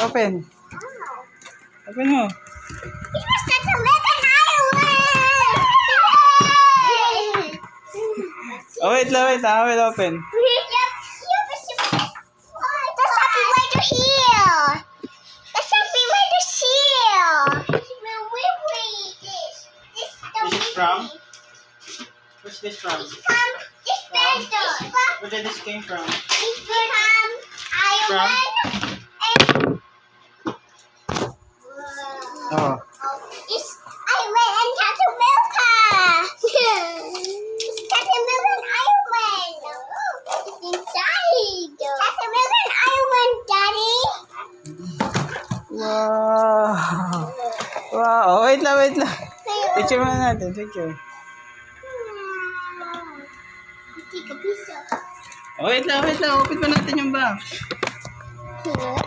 Open. Open mo. It was such a little island! Oh, wait lang, wait. I will open. That's happy way to heal. That's happy way to heal. This is from? Where's this from? This better. Where did this came from? This from Ireland. Oh. It's Ireland and Catamilka. Catamilka and Ireland. It's inside. Catamilka and Ireland, Daddy. Wow. Wow. Oh, wait lang, wait lang. Picture muna natin. Picture. Take a piece of. Oh, wait lang, wait lang. Open pa natin yung box. Here.